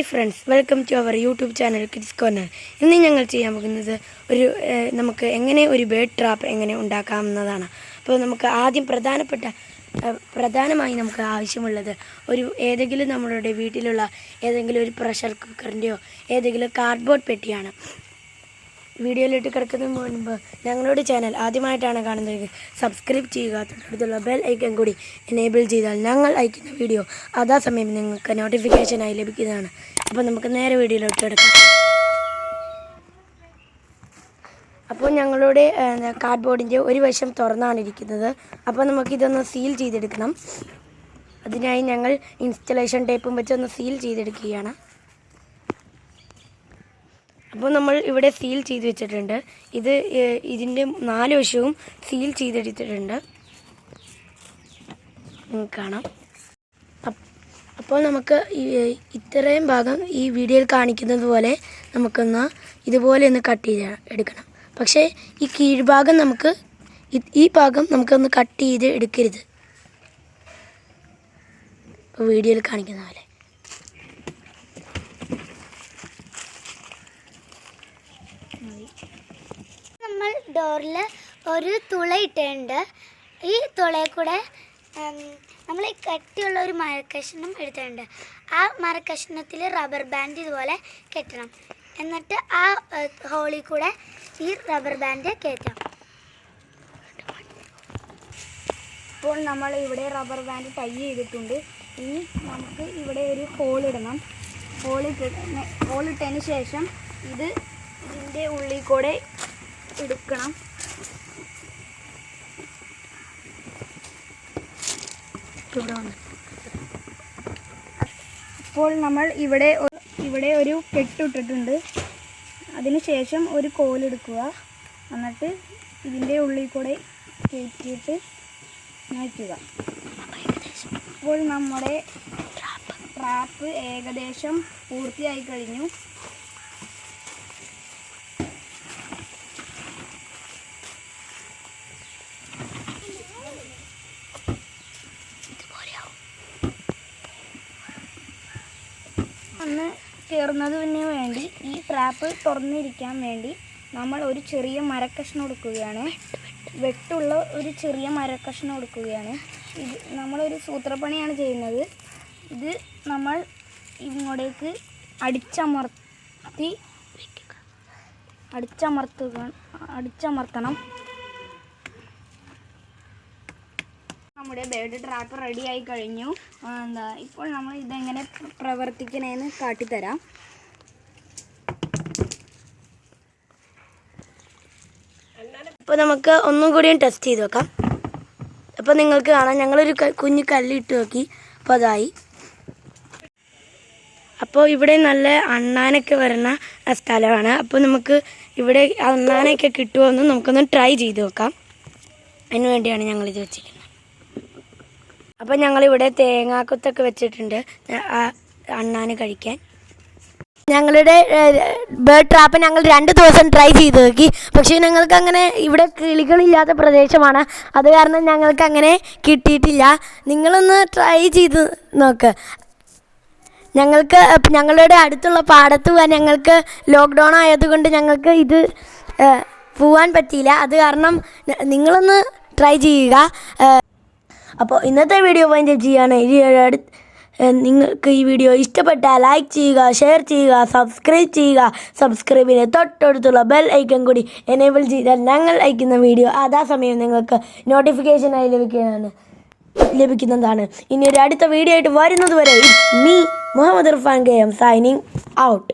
Hi friends, welcome to our YouTube channel KIDZ CORNER. ഇന്ന് ഞങ്ങൾ ചെയ്യാൻ പോകുന്നത് നമുക്ക് എങ്ങനെ ഒരു ബേർഡ് ട്രാപ്പ് എങ്ങനെ ഉണ്ടാക്കാമെന്നതാണ്. അപ്പോൾ നമുക്ക് ആദ്യം പ്രധാനമായി നമുക്ക് ആവശ്യമുള്ളത് ഏതെങ്കിലും നമ്മളുടെ വീട്ടിലുള്ള ഏതെങ്കിലും ഒരു പ്രഷർ കുക്കറിൻ്റെയോ ഏതെങ്കിലും കാർഡ്ബോർഡ് പെട്ടിയാണ്. വീഡിയോയിലിട്ട് കിടക്കുന്നതിന് മുൻപ് ഞങ്ങളുടെ ചാനൽ ആദ്യമായിട്ടാണ് കാണുന്നത് സബ്സ്ക്രൈബ് ചെയ്യുക. തൊട്ടടുത്തുള്ള ബെൽ ഐക്കൺ കൂടി എനേബിൾ ചെയ്താൽ ഞങ്ങൾ അയക്കുന്ന വീഡിയോ യഥാസമയം നിങ്ങൾക്ക് നോട്ടിഫിക്കേഷനായി ലഭിക്കുന്നതാണ്. അപ്പോൾ നമുക്ക് നേരെ വീഡിയോയിലോട്ട് കിടക്കാം. അപ്പോൾ ഞങ്ങളുടെ കാർഡ്ബോർഡിൻ്റെ ഒരു വശം തുറന്നാണ് ഇരിക്കുന്നത്. അപ്പോൾ നമുക്കിതൊന്ന് സീൽ ചെയ്തെടുക്കണം. അതിനായി ഞങ്ങൾ ഇൻസ്റ്റലേഷൻ ടേപ്പും വെച്ചൊന്ന് സീൽ ചെയ്തെടുക്കുകയാണ്. അപ്പോൾ നമ്മൾ ഇവിടെ സീൽ ചെയ്ത് വെച്ചിട്ടുണ്ട്. ഇതിൻ്റെ 4 വശവും സീൽ ചെയ്തെടുത്തിട്ടുണ്ട്, നിങ്ങൾക്ക് കാണാം. അപ്പോൾ നമുക്ക് ഇത്രയും ഭാഗം ഈ വീഡിയോയിൽ കാണിക്കുന്നത് പോലെ നമുക്കൊന്ന് ഇതുപോലെ ഒന്ന് കട്ട് ചെയ്ത് എടുക്കണം. പക്ഷേ ഈ കീഴ്ഭാഗം ഈ ഭാഗം നമുക്കൊന്ന് കട്ട് ചെയ്ത് എടുക്കരുത്. ഇപ്പോൾ വീഡിയോയിൽ കാണിക്കുന്ന പോലെ നമ്മൾ ഡോറിൽ ഒരു തുള ഇട്ടിട്ടുണ്ട്. ഈ തുളയിൽ കൂടെ നമ്മൾ കട്ടിയുള്ള ഒരു മരക്കഷ്ണം എടുത്തിട്ടുണ്ട്. ആ മരക്കഷ്ണത്തിൽ റബ്ബർ ബാൻഡ് ഇതുപോലെ കെട്ടണം. എന്നിട്ട് ആ ഹോളിൽ കൂടെ ഈ റബ്ബർ ബാൻഡ് കയറ്റാം. ഇപ്പോൾ നമ്മൾ ഇവിടെ റബ്ബർ ബാൻഡ് ടൈ ചെയ്തിട്ടുണ്ട്. ഇനി നമുക്ക് ഇവിടെ ഒരു ഹോളിടണം. ഹോളിട്ടതിന് ശേഷം ഇതിൻ്റെ ഉള്ളിൽ കൂടെ എടുക്കണം. അപ്പോൾ നമ്മൾ ഇവിടെ ഒരു കെട്ടിട്ടിട്ടുണ്ട്. അതിനുശേഷം ഒരു കോലെടുക്കുക. എന്നിട്ട് ഇതിൻ്റെ ഉള്ളിൽ കൂടെ കയറ്റിയിട്ട് മാറ്റുക. അപ്പോൾ നമ്മുടെ ട്രാപ്പ് ഏകദേശം പൂർത്തിയായി കഴിഞ്ഞു. ഒന്ന് കയറുന്നതിന് വേണ്ടി ഈ ട്രാപ്പ് തുറന്നിരിക്കാൻ വേണ്ടി നമ്മൾ ഒരു ചെറിയ മരക്കഷ്ണം എടുക്കുകയാണ്. വെട്ടുള്ള ഒരു ചെറിയ മരക്കഷ്ണം എടുക്കുകയാണ്. നമ്മളൊരു സൂത്രപ്പണിയാണ് ചെയ്യുന്നത്. ഇത് നമ്മൾ ഇങ്ങോട്ടേക്ക് അടിച്ചമർത്തണം. നമ്മുടെ ബേർഡ് ട്രാപ്പ് റെഡിയായി കഴിഞ്ഞു. ഇപ്പോൾ നമ്മൾ ഇതെങ്ങനെ പ്രവർത്തിക്കണേന്ന് കാട്ടിത്തരാം. അപ്പോൾ നമുക്ക് ഒന്നും കൂടിയും ടെസ്റ്റ് ചെയ്ത് നോക്കാം. അപ്പോൾ നിങ്ങൾക്ക് കാണാം, ഞങ്ങളൊരു കുഞ്ഞു കല്ലിട്ട് നോക്കി. അപ്പോൾ അതായി. അപ്പോൾ ഇവിടെ നല്ല അണ്ണാനൊക്കെ വരുന്ന സ്ഥലമാണ്. അപ്പോൾ നമുക്ക് ഇവിടെ അണ്ണാനൊക്കെ കിട്ടുമോ എന്ന് നമുക്കൊന്ന് ട്രൈ ചെയ്ത് നോക്കാം. അതിന് വേണ്ടിയാണ് ഞങ്ങളിത് വെച്ചിരിക്കുന്നത്. അപ്പോൾ ഞങ്ങളിവിടെ തേങ്ങാക്കൊത്തൊക്കെ വെച്ചിട്ടുണ്ട് അണ്ണാന് കഴിക്കാൻ. ഞങ്ങളുടെ ബേർഡ് ട്രാപ്പ് ഞങ്ങൾ 2 ദിവസം ട്രൈ ചെയ്ത് നോക്കി. പക്ഷേ ഞങ്ങൾക്ക് അങ്ങനെ ഇവിടെ കിളികളില്ലാത്ത പ്രദേശമാണ്. അത് കാരണം ഞങ്ങൾക്ക് അങ്ങനെ കിട്ടിയിട്ടില്ല. നിങ്ങളൊന്ന് ട്രൈ ചെയ്ത് നോക്ക്. ഞങ്ങളുടെ അടുത്തുള്ള പാടത്ത് പോകാൻ ഞങ്ങൾക്ക് ലോക്ക്ഡൗൺ ആയതുകൊണ്ട് ഞങ്ങൾക്ക് ഇത് പോവാൻ പറ്റിയില്ല. അത് കാരണം നിങ്ങളൊന്ന് ട്രൈ ചെയ്യുക. അപ്പോൾ ഇന്നത്തെ വീഡിയോ വൈൻഡ് അപ്പ് ചെയ്യാണ്. നിങ്ങൾക്ക് ഈ വീഡിയോ ഇഷ്ടപ്പെട്ടാൽ ലൈക്ക് ചെയ്യുക, ഷെയർ ചെയ്യുക, സബ്സ്ക്രൈബ് ചെയ്യുക. സബ്സ്ക്രൈബിന് തൊട്ടടുത്തുള്ള ബെൽ ഐക്കൺ കൂടി എനേബിൾ ചെയ്താൽ ഞങ്ങൾ അയക്കുന്ന വീഡിയോ യഥാസമയം നിങ്ങൾക്ക് നോട്ടിഫിക്കേഷനായി ലഭിക്കുന്നതാണ്. ഇനി ഒരു അടുത്ത വീഡിയോ ആയിട്ട് വരുന്നത് വരെ me Muhammad Irfan KM signing out.